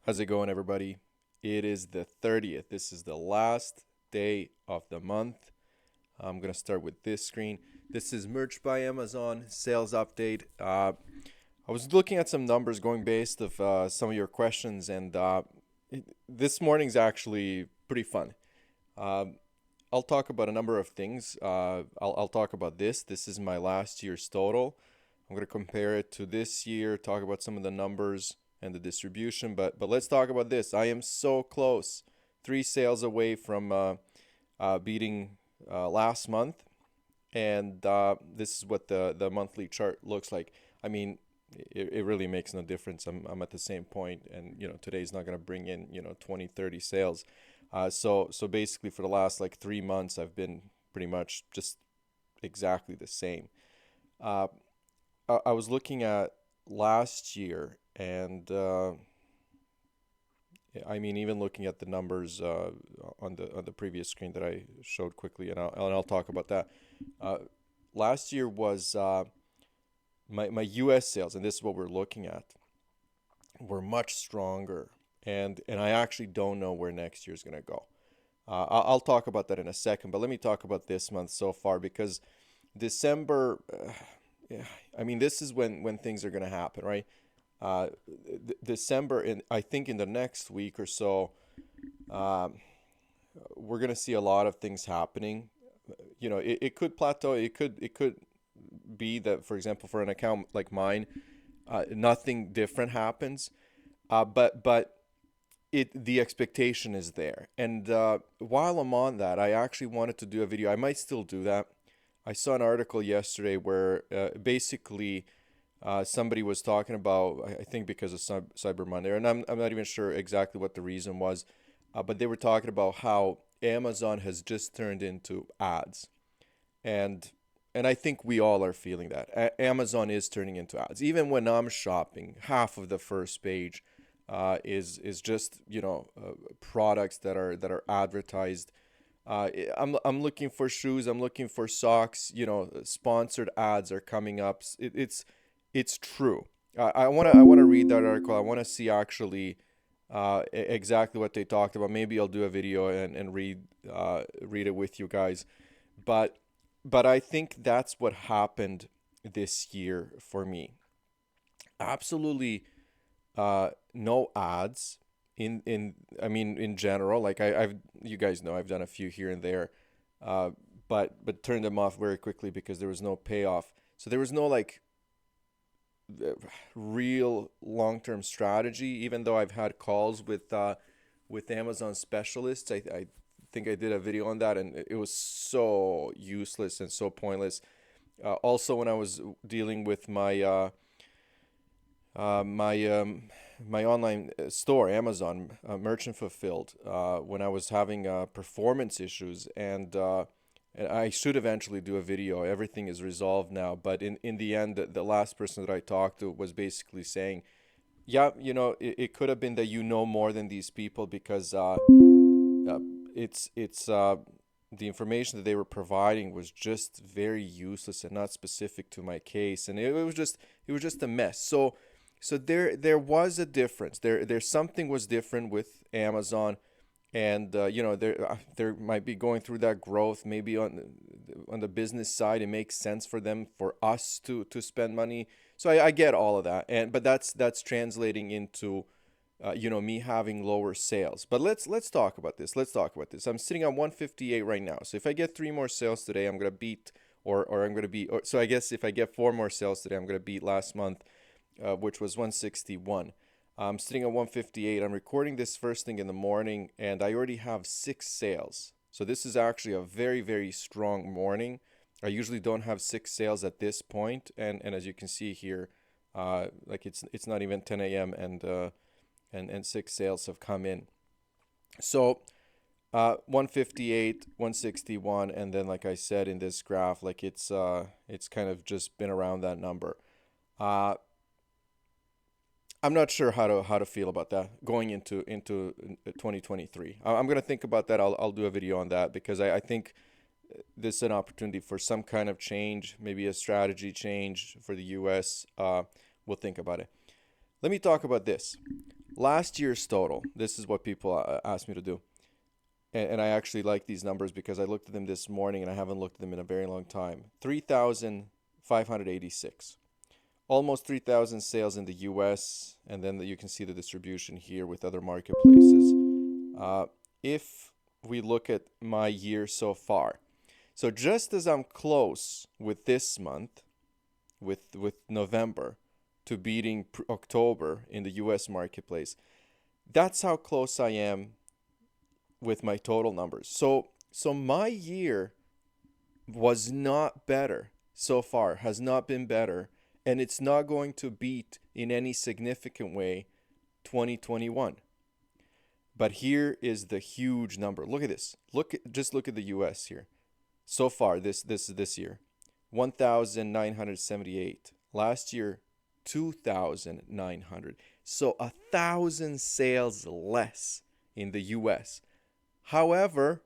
How's it going, everybody? It is the 30th. This is the last day of the month. I'm going to start with this screen. This is Merch by Amazon sales update. I was looking at some numbers going based of some of your questions, and this morning's actually pretty fun. Um, I'll talk about a number of things. I'll talk about this. This is my last year's total. I'm going to compare it to this year, talk about some of the numbers and the distribution. But let's talk about this. I am so close, 3 sales away from beating last month, and this is what the monthly chart looks like. I mean, it really makes no difference. I'm at the same point, and today's not going to bring in 20, 30 sales. So basically for the last like 3 months, I've been pretty much just exactly the same. Uh, I was looking at last year, and I mean, even looking at the numbers on the previous screen that I showed quickly, and I'll talk about that. Uh, Last year was my U.S. sales, and this is what we're looking at, were much stronger, and I actually don't know where next year's gonna go. I'll talk about that in a second, but let me talk about this month so far because December, yeah, I mean, this is when things are gonna happen, right? December, in I think in the next week or so, um, we're gonna see a lot of things happening. It could plateau. It could be that, for example, for an account like mine, nothing different happens. But the expectation is there. And while I'm on that, I actually wanted to do a video. I might still do that. I saw an article yesterday where basically somebody was talking about, I think because of Cyber Monday, and I'm not even sure exactly what the reason was, but they were talking about how Amazon has just turned into ads. And and I think we all are feeling that. Amazon is turning into ads. Even when I'm shopping, half of the first page is just products that are advertised. I'm looking for shoes. I'm looking for socks. Sponsored ads are coming up. It's true. I wanna read that article. I wanna see actually exactly what they talked about. Maybe I'll do a video and read it with you guys. But but I think that's what happened this year for me. Absolutely no ads in I mean in general. Like I've you guys know I've done a few here and there, uh, but turned them off very quickly because there was no payoff. So there was no like real long-term strategy. Even though I've had calls with Amazon specialists, I think I did a video on that, and it was so useless and so pointless. Also, when I was dealing with my online store, Amazon Merchant Fulfilled, when I was having performance issues, and I should eventually do a video. Everything is resolved now, but in the end, the last person that I talked to was basically saying, yeah, it could have been that you know more than these people because uh, it's the information that they were providing was just very useless and not specific to my case, and it was just a mess. So there was a difference. There's something was different with Amazon, and there might be going through that growth. Maybe on the business side, it makes sense for them, for us to spend money. So I get all of that, and but that's translating into me having lower sales. But let's talk about this. Let's talk about this. I'm sitting on 158 right now. So if I get 3 more sales today, I'm gonna beat, or I'm gonna be. So I guess if I get 4 more sales today, I'm gonna beat last month, which was 161. I'm sitting at 158. I'm recording this first thing in the morning, and I already have 6 sales. So this is actually a very, very strong morning. I usually don't have 6 sales at this point, and as you can see here, like it's not even 10 a.m. and 6 sales have come in. So 158, 161, and then like I said in this graph, like it's kind of just been around that number. Uh, I'm not sure how to feel about that going into 2023. I'm gonna think about that. I'll do a video on that because I think this is an opportunity for some kind of change, maybe a strategy change for the U.S. We'll think about it. Let me talk about this. last year's total, this is what people asked me to do. And I actually like these numbers because I looked at them this morning and I haven't looked at them in a very long time. 3,586. Almost 3,000 sales in the US, and then you can see the distribution here with other marketplaces. If we look at my year so far, so just as I'm close with this month, with November, to beating October in the US marketplace, that's how close I am with my total numbers. So my year was not better so far, has not been better, and it's not going to beat in any significant way 2021. But here is the huge number. Look at this. Just look at the US here. So far this year. 1,978. Last year 2,900. So 1,000 sales less in the US. However,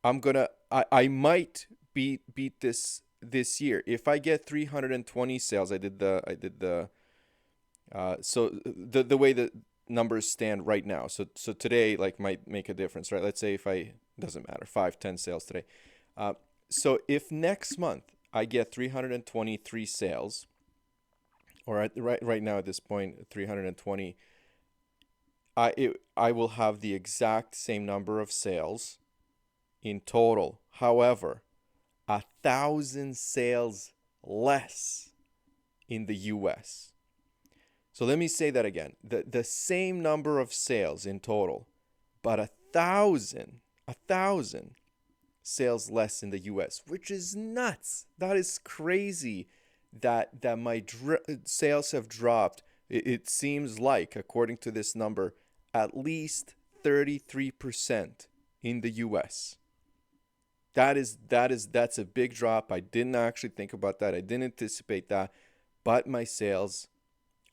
I might beat this year if I get 320 sales. So the way the numbers stand right now. So today like might make a difference, right? Let's say if I doesn't matter 5-10 sales today. So if next month I get 323 sales, or right now at this point 320, I will have the exact same number of sales in total. However, 1,000 sales less in the US. So let me say that again. The same number of sales in total, but 1,000 sales less in the US, which is nuts. That is crazy that my sales have dropped. It seems like, according to this number, at least 33% in the US. That's a big drop. I didn't actually think about that. I didn't anticipate that, but my sales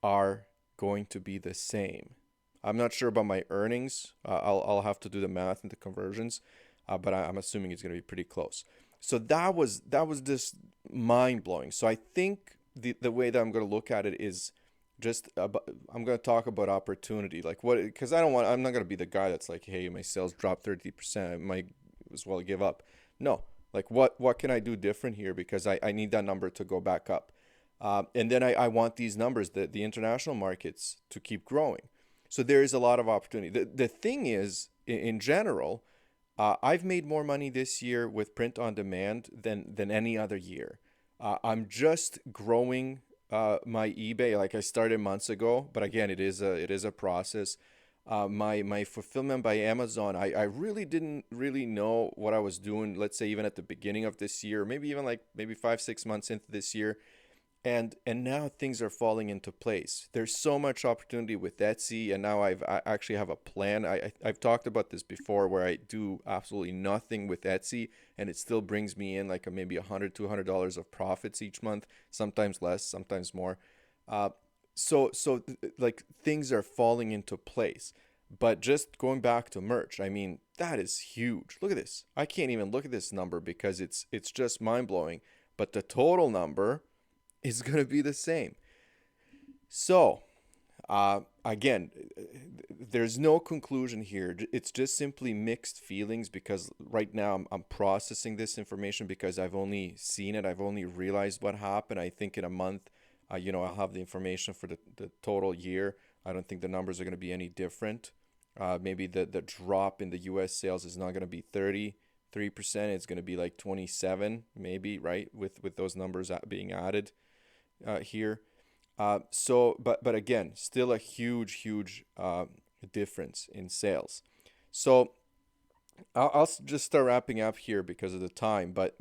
are going to be the same. I'm not sure about my earnings. I'll have to do the math and the conversions, but I'm assuming it's going to be pretty close. So that was just mind blowing. So I think the way that I'm going to look at it is just I'm going to talk about opportunity, like what, because I'm not going to be the guy that's like, hey, my sales dropped 30%. I might as well give up. No, like what can I do different here, because I need that number to go back up. And then I want these numbers, the international markets, to keep growing. So there is a lot of opportunity. The thing is, in general, I've made more money this year with print on demand than any other year. I'm just growing my eBay. Like, I started months ago, but again, it is a process. My fulfillment by Amazon, I really didn't really know what I was doing. Let's say even at the beginning of this year, maybe even like maybe 5-6 months into this year. And now things are falling into place. There's so much opportunity with Etsy, and now I actually have a plan. I've talked about this before, where I do absolutely nothing with Etsy, and it still brings me in like maybe $100-$200 of profits each month, sometimes less, sometimes more. So like things are falling into place. But just going back to merch, I mean, that is huge. Look at this. I can't even look at this number because it's just mind blowing. But the total number is going to be the same. So, again, there's no conclusion here. It's just simply mixed feelings, because right now I'm processing this information because I've only seen it. I've only realized what happened. I think in a month, I'll have the information for the total year. I don't think the numbers are going to be any different. Maybe the drop in the US sales is not going to be 33%. It's going to be like 27, maybe, right? With those numbers being added here. But again, still a huge difference in sales. So I'll just start wrapping up here because of the time. But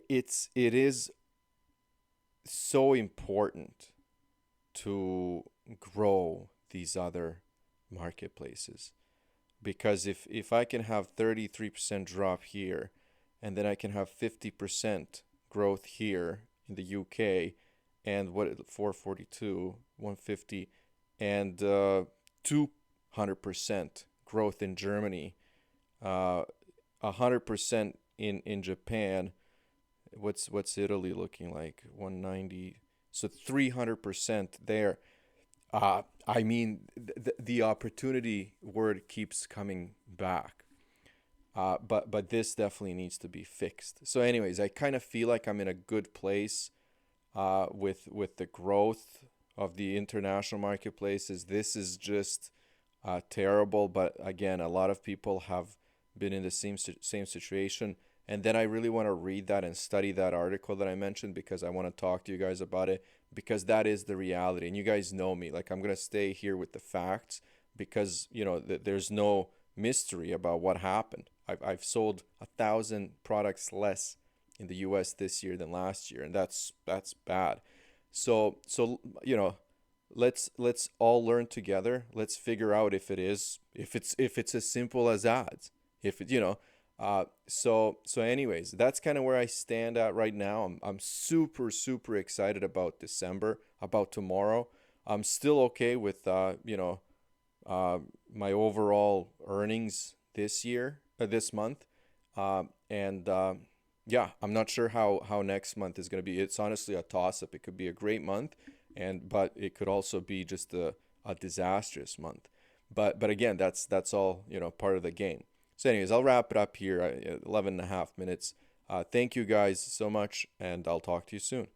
it is so important to grow these other marketplaces, because if I can have 33% drop here, and then I can have 50% growth here in the UK, and 442, 150, and 200% growth in Germany, 100% in Japan. What's Italy looking like? 190. So 300% there. I mean, the opportunity word keeps coming back. But this definitely needs to be fixed. So, anyways, I kind of feel like I'm in a good place with the growth of the international marketplaces. This is just terrible, but again, a lot of people have been in the same situation. And then I really want to read that and study that article that I mentioned because I want to talk to you guys about it because that is the reality. And you guys know me, like I'm gonna stay here with the facts because there's no mystery about what happened. I've sold 1,000 products less in the U.S. this year than last year, and that's bad. So let's all learn together. Let's figure out if it's as simple as ads. If it so anyways, that's kind of where I stand at right now. I'm super super excited about December, about tomorrow. I'm still okay with uh, my overall earnings this year, this month. And Yeah, I'm not sure how next month is going to be. It's honestly a toss up. It could be a great month, but it could also be just a disastrous month. But again, that's all part of the game. So, anyways, I'll wrap it up here. 11 and a half minutes. Thank you guys so much, and I'll talk to you soon.